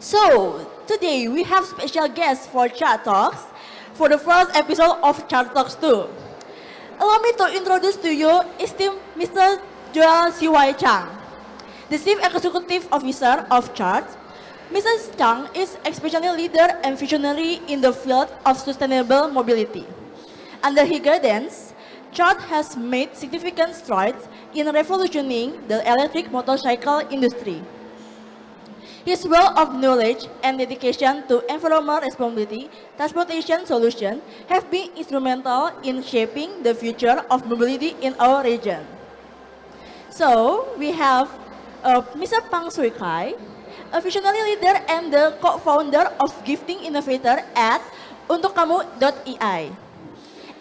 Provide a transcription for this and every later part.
So, today we have special guests for Chat Talks for the first episode of Chat Talks 2. Allow me to introduce to you esteemed Mr. Joel CY Chang, the Chief Executive Officer of Charged. Mr. Chang is exceptional leader and visionary in the field of sustainable mobility. Under his guidance, Charged has made significant strides in revolutioning the electric motorcycle industry. His wealth of knowledge and dedication to environmental responsibility transportation solutions have been instrumental in shaping the future of mobility in our region. So, we have Mr. Pang Xue Kai, a visionary leader and the co-founder of Gifting Innovator at Untukmu.AI,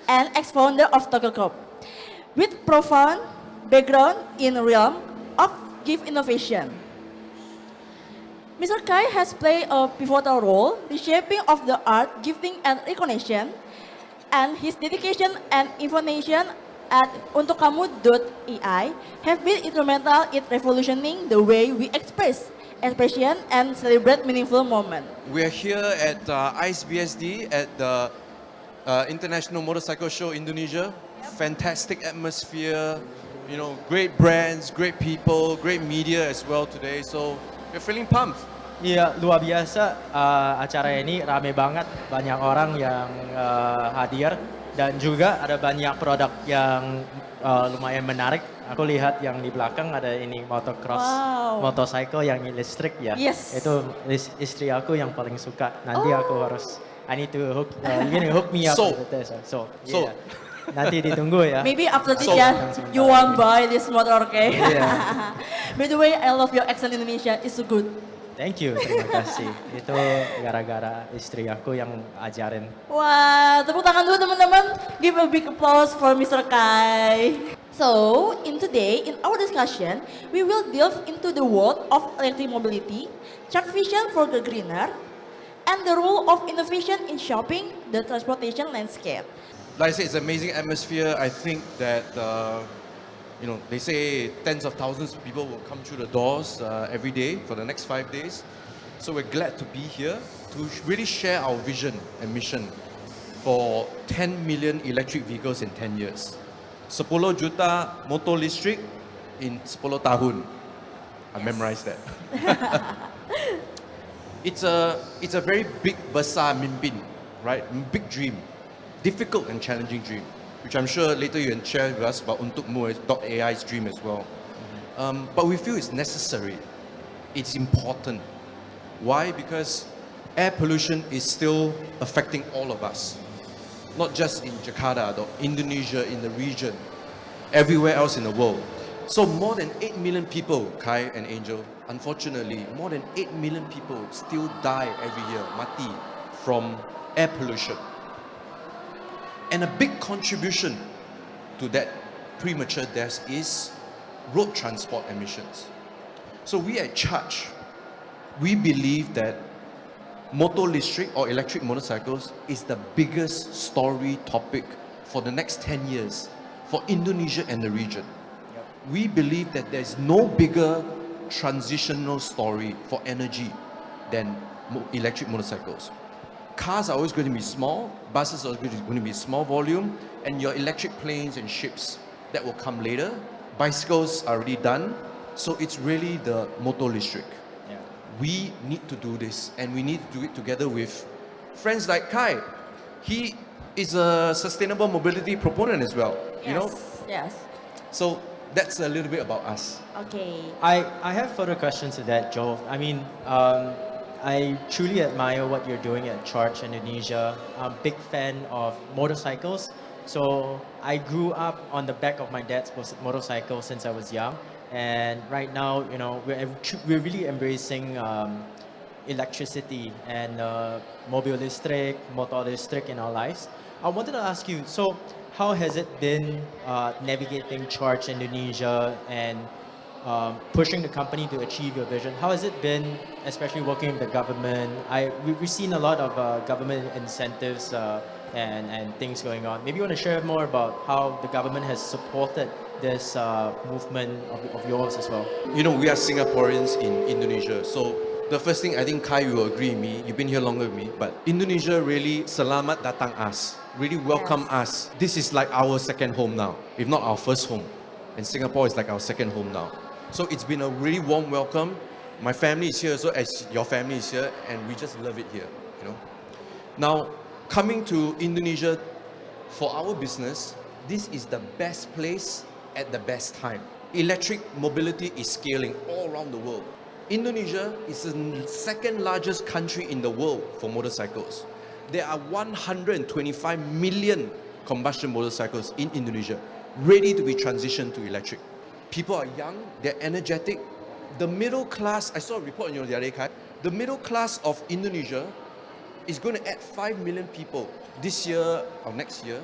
and ex-founder of Tokyo, with profound background in the realm of gift innovation. Mr. Kai has played a pivotal role in shaping of the art, gifting, and recognition, and his dedication and information at Untukmu.AI have been instrumental in revolutioning the way we express, expression, and celebrate meaningful moments. We are here at ICBSD at the International Motorcycle Show Indonesia. Fantastic atmosphere, great brands, great people, great media as well today. So we're feeling pumped. Iya, luar biasa acara ini rame banget, banyak orang yang hadir dan juga ada banyak produk yang lumayan menarik. Aku lihat yang di belakang ada ini motocross, motorcycle yang listrik ya. Yes. Itu istri aku yang paling suka. Nanti aku harus, I need to hook, hook me up. So, yeah. Nanti ditunggu ya. Maybe after this, you won't buy this motor, okay? Yeah. By the way, I love your accent Indonesia. It's so good. Thank you, terima kasih. Itu gara-gara istri aku yang ajarin. Wah, tepuk tangan dulu teman-teman. Give a big applause for Mr. Kai. So, in our discussion, we will delve into the world of electric mobility, Charged vision for the greener, and the role of innovation in shaping the transportation landscape. Like I said, it's an amazing atmosphere. I think that, they say tens of thousands of people will come through the doors every day for the next 5 days. So we're glad to be here to really share our vision and mission for 10 million electric vehicles in 10 years. 10 juta motor listrik in 10 tahun. I memorized that. It's a very big besar mimpin, right? Big dream. Difficult and challenging dream, which I'm sure later you can share with us about Untukmu.AI's dream as well. But we feel it's necessary. It's important. Why? Because air pollution is still affecting all of us. Not just in Jakarta, or Indonesia, in the region, everywhere else in the world. So more than 8 million people, Kai and Angel, unfortunately, more than 8 million people still die every year, mati, from air pollution. And a big contribution to that premature death is road transport emissions. So we at Charged, we believe that motor listrik or electric motorcycles is the biggest story topic for the next 10 years for Indonesia and the region. Yep. We believe that there's no bigger transitional story for energy than electric motorcycles. Cars are always going to be small, buses are going to be small volume, and your electric planes and ships, that will come later. Bicycles are already done, so it's really the motor listrik. Yeah. We need to do this, and we need to do it together with friends like Kai. He is a sustainable mobility proponent as well, Yes. So that's a little bit about us. Okay. I have further questions to that, Joel. I mean, I truly admire what you're doing at Charged Indonesia. I'm a big fan of motorcycles. So I grew up on the back of my dad's motorcycle since I was young. And right now, we're really embracing electricity and mobilistrik, motoristrik in our lives. I wanted to ask you, so how has it been navigating Charged Indonesia and pushing the company to achieve your vision? How has it been, especially working with the government? We've seen a lot of government incentives and things going on. Maybe you want to share more about how the government has supported this movement of yours as well. We are Singaporeans in Indonesia, so the first thing I think Kai will agree with me, you've been here longer with me, but Indonesia really selamat datang us, really welcome us. This is like our second home now, if not our first home. And Singapore is like our second home now. So it's been a really warm welcome. My family is here, so as your family is here, and we just love it here, you know. Now, coming to Indonesia, for our business, this is the best place at the best time. Electric mobility is scaling all around the world. Indonesia is the second largest country in the world for motorcycles. There are 125 million combustion motorcycles in Indonesia, ready to be transitioned to electric. People are young, they're energetic. The middle class, I saw a report on the other day, the middle class of Indonesia is going to add 5 million people this year or next year,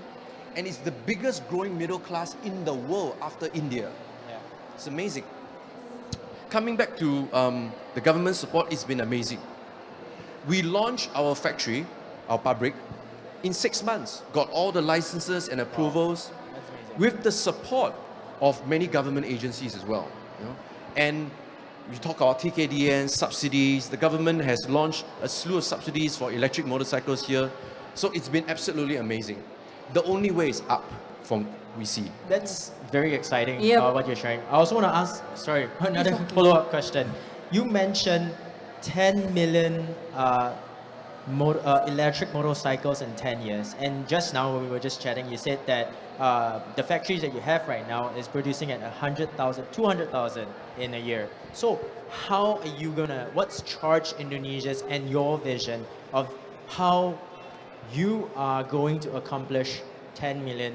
and it's the biggest growing middle class in the world after India. Yeah. It's amazing. Coming back to the government support, it's been amazing. We launched our factory, our pabrik, in 6 months, got all the licenses and approvals, That's amazing. with the support of many government agencies as well. You know? And we talk about TKDN, subsidies. The government has launched a slew of subsidies for electric motorcycles here. So it's been absolutely amazing. The only way is up from we see. That's very exciting, Yep. what you're sharing. I also want to ask, sorry, another follow-up question. You mentioned 10 million electric motorcycles in 10 years. And just now when we were just chatting, you said that the factories that you have right now is producing at 100,000, 200,000 in a year. So how are you gonna, what's Charged Indonesia's and your vision of how you are going to accomplish 10 million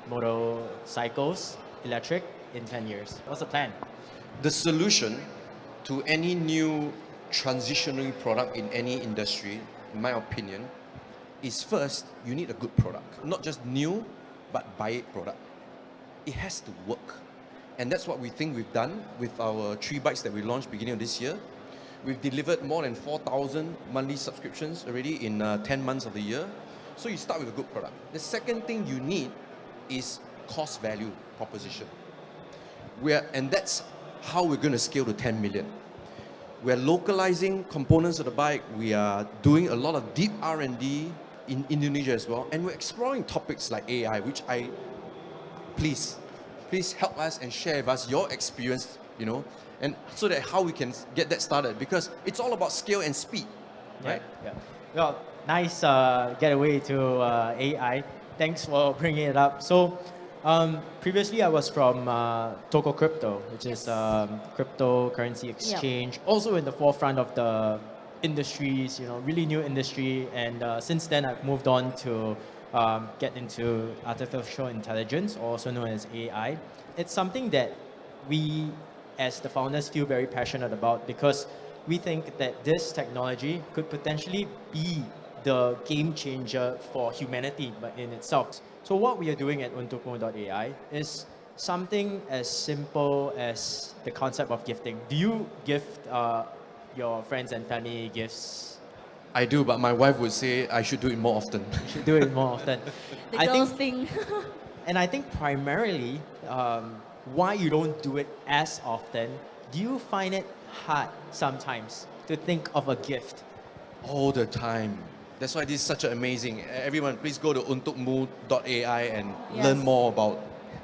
motorcycles electric in 10 years? What's the plan? The solution to any new transitionary product in any industry, in my opinion, is first, you need a good product. Not just new, but buy it product. It has to work. And that's what we think we've done with our 3 bikes that we launched beginning of this year. We've delivered more than 4,000 monthly subscriptions already in 10 months of the year. So you start with a good product. The second thing you need is cost value proposition. And that's how we're going to scale to 10 million. We're localizing components of the bike. We are doing a lot of deep R&D in Indonesia as well. And we're exploring topics like AI, which please help us and share with us your experience, you know, and so that how we can get that started, because it's all about scale and speed, right? Yeah. Well, nice getaway to AI. Thanks for bringing it up. So, previously I was from Toko Crypto, which is cryptocurrency exchange, also in the forefront of the industries, you know, really new industry. And since then, I've moved on to get into artificial intelligence, also known as AI. It's something that we, as the founders, feel very passionate about, because we think that this technology could potentially be the game changer for humanity in itself. So what we are doing at Untukmu.AI is something as simple as the concept of gifting. Do you gift your friends and family gifts? I do, but my wife would say I should do it more often. You should do it more often. The I girls think, thing. and I think primarily why you don't do it as often, do you find it hard sometimes to think of a gift? All the time. That's why this is such an amazing. Everyone, please go to Untukmu.AI and Yes. learn more about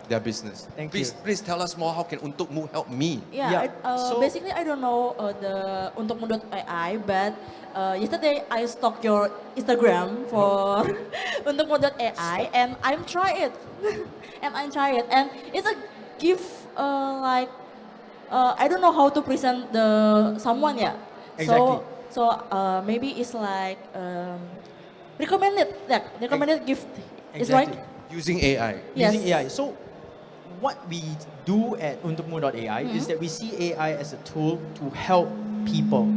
their business. Thank please, you. Please tell us more. How can Untukmu help me? Yeah, so- Basically, I don't know the Untukmu.ai, but yesterday I stalked your Instagram for Untukmu.ai, and I'm try it, and it's a gift I don't know how to present someone, yeah. Exactly. So maybe it's like recommended gift. Is right? Exactly. Using AI. Yes. Using AI. So what we do at Untukmu.ai is that we see AI as a tool to help people,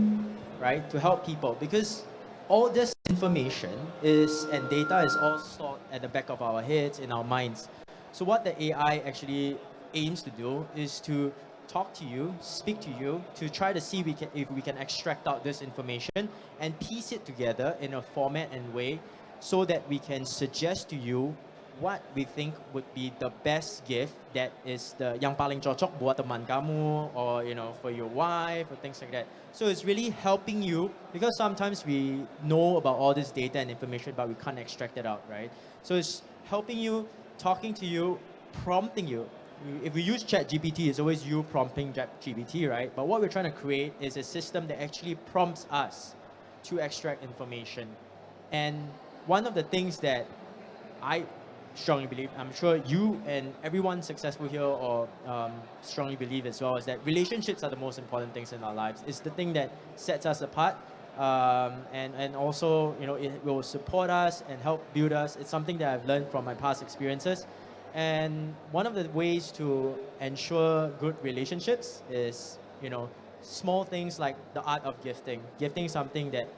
right? To help people, because all this information and data is all stored at the back of our heads, in our minds. So what the AI actually aims to do is to talk to you, speak to you, to try to see if we can extract out this information and piece it together in a format and way so that we can suggest to you what we think would be the best gift that is the yang paling cocok buat teman kamu, or for your wife or things like that. So it's really helping you, because sometimes we know about all this data and information but we can't extract it out, right? So it's helping you, talking to you, prompting you. If we use ChatGPT, it's always you prompting ChatGPT, right? But what we're trying to create is a system that actually prompts us to extract information. And one of the things that I strongly believe, I'm sure you and everyone successful here or strongly believe as well, is that relationships are the most important things in our lives. It's the thing that sets us apart, and also it will support us and help build us. It's something that I've learned from my past experiences. And one of the ways to ensure good relationships is small things like the art of gifting. Gifting something that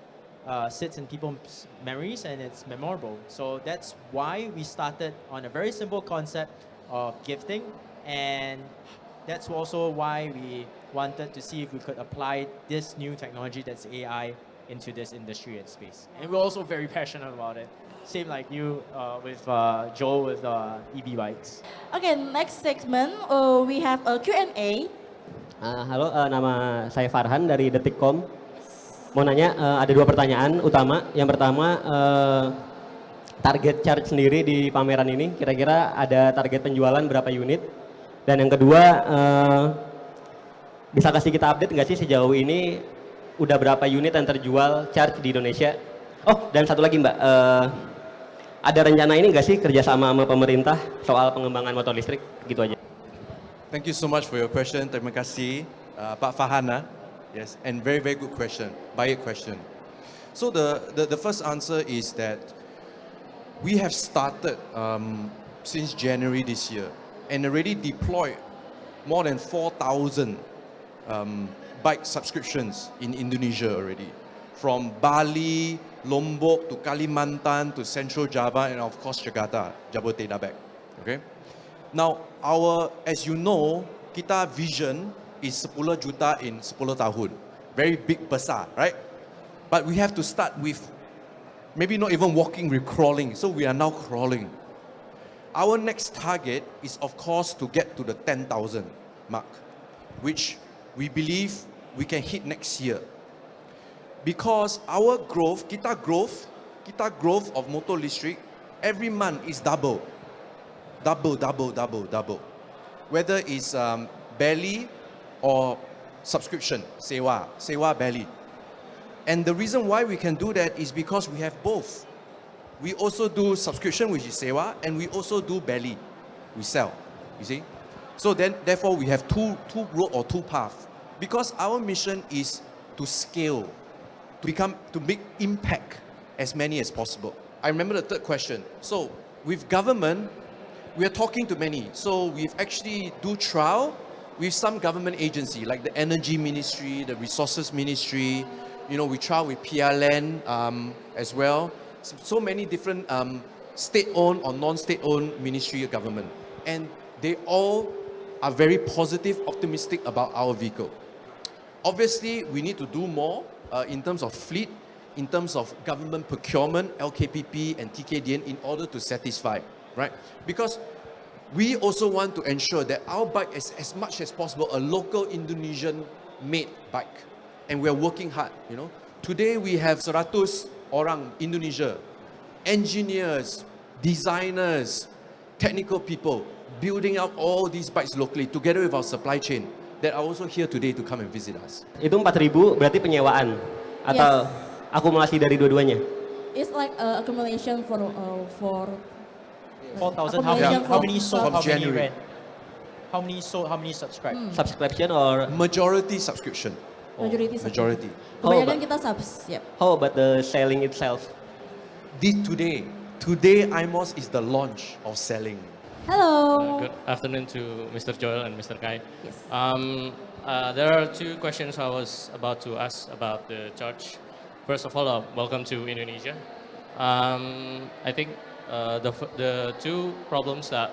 sits in people's memories and it's memorable. So that's why we started on a very simple concept of gifting, and that's also why we wanted to see if we could apply this new technology, that's AI, into this industry and space. And we're also very passionate about it. Same like you with Joel with EV bikes. Okay, next segment, we have a Q&A. Halo, nama saya Farhan dari Detikcom. Mau nanya, ada dua pertanyaan utama. Yang pertama, target Charge sendiri di pameran ini, kira-kira ada target penjualan berapa unit? Dan yang kedua, bisa kasih kita update nggak sih sejauh ini udah berapa unit yang terjual Charge di Indonesia? Oh, dan satu lagi Mbak, ada rencana ini nggak sih kerjasama sama pemerintah soal pengembangan motor listrik? Gitu aja. Thank you so much for your question. Terima kasih, Pak Farhana. Yes, and very, very good question. Baik question. So the first answer is that we have started since January this year and already deployed more than 4,000 bike subscriptions in Indonesia already. From Bali, Lombok to Kalimantan to Central Java and of course Jakarta, Jabodetabek. Okay. Now as you know, kita vision is 10 juta in 10 tahun. Very big, besar, right? But we have to start with maybe not even walking, we're crawling. So we are now crawling. Our next target is of course to get to the 10,000 mark, which we believe we can hit next year. Because our growth, kita growth of motor listrik every month is double. Whether it's belly or subscription, sewa belly. And the reason why we can do that is because we have both. We also do subscription, which is sewa, and we also do belly. We sell, you see. So then, therefore, we have two road or two paths. Because our mission is to scale, to make impact as many as possible. I remember the third question. So with government, we are talking to many. So we've actually do trial with some government agency like the Energy Ministry, the Resources Ministry. We trial with PLN as well. So many different state-owned or non-state-owned ministry of government. And they all are very positive, optimistic about our vehicle. Obviously, we need to do more in terms of fleet, in terms of government procurement, LKPP and TKDN in order to satisfy, right? Because we also want to ensure that our bike is as much as possible a local Indonesian made bike. And we are working hard, Today we have 100 orang Indonesia, engineers, designers, technical people, building out all these bikes locally together with our supply chain that are also here today to come and visit us. Itu 4.000 berarti penyewaan atau akumulasi dari dua-duanya? It's like accumulation for 4,000. Yeah. How many sold? From How many January. read? How many sold? How many subscribed? Subscription or Majority subscription. Majority. Kebanyakan kita subs, yep. how about the selling itself? Today IMOS is the launch of selling. Hello. Good afternoon to Mr. Joel and Mr. Kai. Yes. There are two questions I was about to ask about the Charge. First of all, welcome to Indonesia. I think the two problems that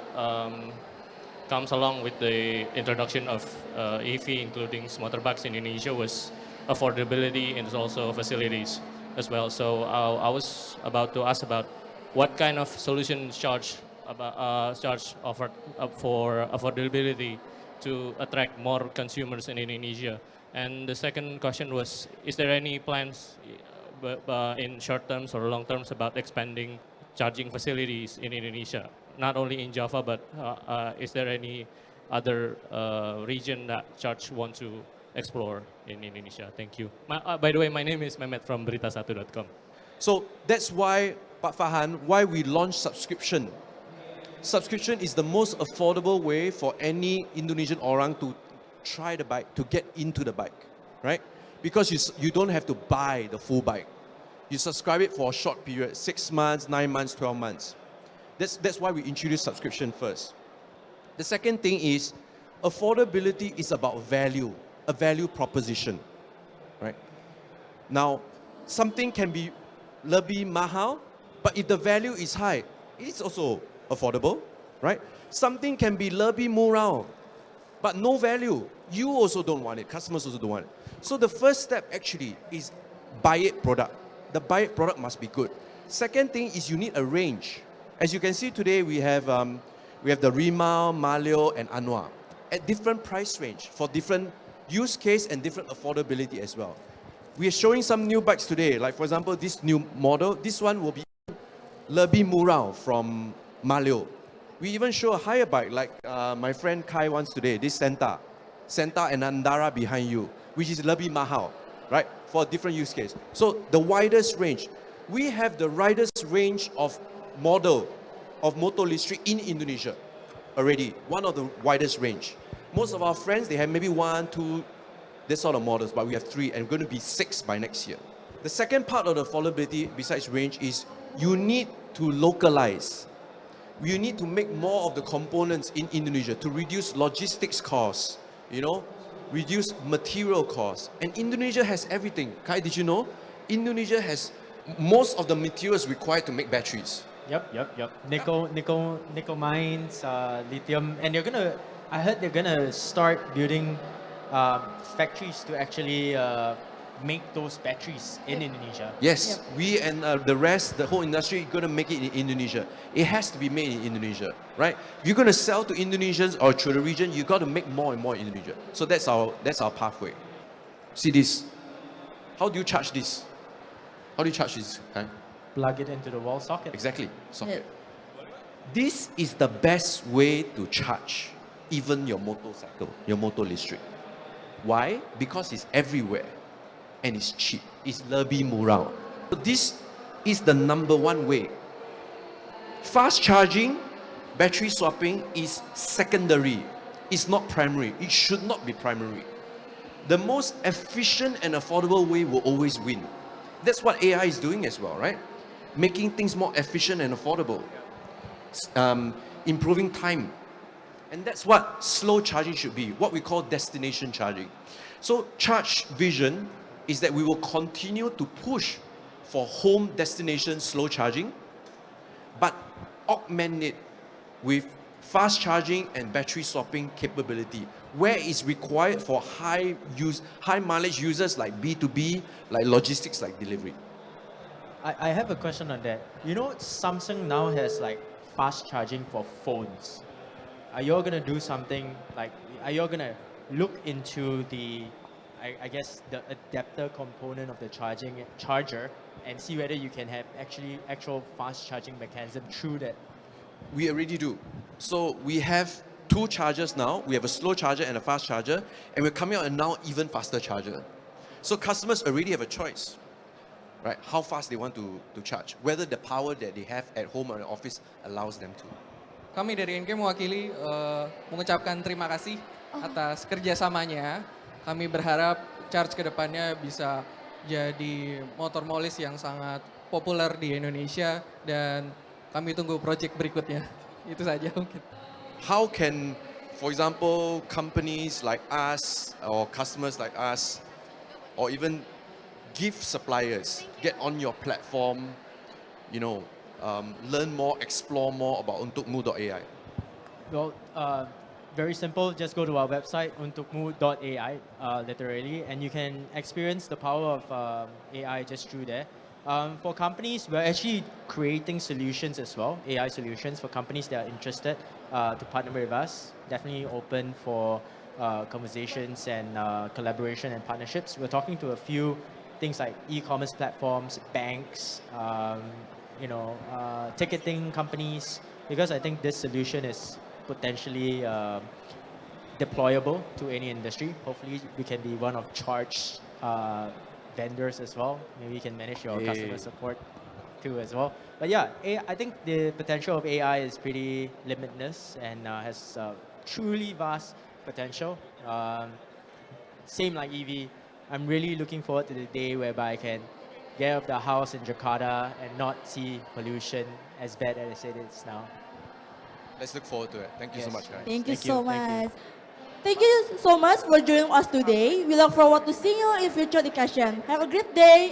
comes along with the introduction of EV, including motorbikes in Indonesia, was affordability and also facilities as well. So I was about to ask about what kind of solution Charge about charge offered for affordability to attract more consumers in Indonesia? And the second question was, is there any plans in short terms or long terms about expanding charging facilities in Indonesia, not only in Java, but is there any other region that Charge want to explore in Indonesia? Thank you. By the way, my name is Mehmet from berita1.com. So that's why, Pak Farhan, why we launched subscription. Subscription is the most affordable way for any Indonesian orang to try the bike, to get into the bike, right? Because you don't have to buy the full bike. You subscribe it for a short period, 6 months, 9 months, 12 months. That's why we introduced subscription first. The second thing is, affordability is about value, a value proposition, right? Now, something can be lebih mahal, but if the value is high, it's also affordable, right? Something can be lebih murah, but no value. You also don't want it, customers also don't want it. So the first step actually is buy it product. The buy it product must be good. Second thing is you need a range. As you can see today, we have the Rimau, Malio, and Anwar at different price range for different use case and different affordability as well. We are showing some new bikes today, like for example, this new model. This one will be lebih murah from Malio. We even show a higher bike, like my friend Kai wants today, this Santa and Andara behind you, which is lebih mahal, right? For a different use case. So the widest range. We have the widest range of model of motor listrik in Indonesia already, one of the widest range. Most of our friends, they have maybe 1, 2, this sort of models, but we have 3 and going to be 6 by next year. The second part of the affordability besides range is you need to localize. You need to make more of the components in Indonesia to reduce logistics costs, reduce material costs. And Indonesia has everything. Kai, did you know? Indonesia has most of the materials required to make batteries. Yep. Nickel mines, lithium, and I heard they're gonna start building factories to actually make those batteries in Indonesia. Yes, we and the rest, the whole industry, going to make it in Indonesia. It has to be made in Indonesia, right? If you're going to sell to Indonesians or to the region, you got to make more and more in Indonesia. So that's our pathway. See this? How do you charge this? How do you charge this? Okay? Plug it into the wall socket. Exactly, socket. This is the best way to charge even your motorcycle, your motor listrik. Why? Because it's everywhere. And it's cheap. It's lebih murah. So this is the number one way. Fast charging, battery swapping is secondary. It's not primary. It should not be primary. The most efficient and affordable way will always win. That's what AI is doing as well, right? Making things more efficient and affordable. Improving time. And that's what slow charging should be, what we call destination charging. So Charge vision is that we will continue to push for home destination slow charging, but augment it with fast charging and battery swapping capability, where it's required for high mileage users like B2B, like logistics, like delivery. I have a question on that. Samsung now has like fast charging for phones. Are you all gonna do something like? Are you all gonna look into the the adapter component of the charger and see whether you can have actual fast charging mechanism through that? We already do. So we have 2 chargers now. We have a slow charger and a fast charger, and we're coming out and now even faster charger. So customers already have a choice, right? How fast they want to charge, whether the power that they have at home or in office allows them to. Kami dari NK mewakili mengucapkan terima kasih atas kerjasamanya. Kami berharap Charge ke depannya bisa jadi motor molis yang sangat populer di Indonesia dan kami tunggu project berikutnya. Itu saja mungkin. How can, for example, companies like us or customers like us or even gift suppliers get on your platform, learn more, explore more about Untukmu.AI? Well, very simple. Just go to our website, Untukmu.AI, literally, and you can experience the power of AI just through there. For companies, we're actually creating solutions as well, AI solutions for companies that are interested to partner with us. Definitely open for conversations and collaboration and partnerships. We're talking to a few things like e-commerce platforms, banks, ticketing companies, because I think this solution is potentially deployable to any industry. Hopefully, we can be one of Charged vendors as well. Maybe we can manage your customer support too as well. But yeah, I think the potential of AI is pretty limitless and has truly vast potential. Same like EV, I'm really looking forward to the day whereby I can get out of the house in Jakarta and not see pollution as bad as it is now. Let's look forward to it. Thank you so Yes. much, guys. Thank you Thank you, so thank you. much. Thank you so much for joining us today. We look forward to seeing you in future discussion. Have a great day.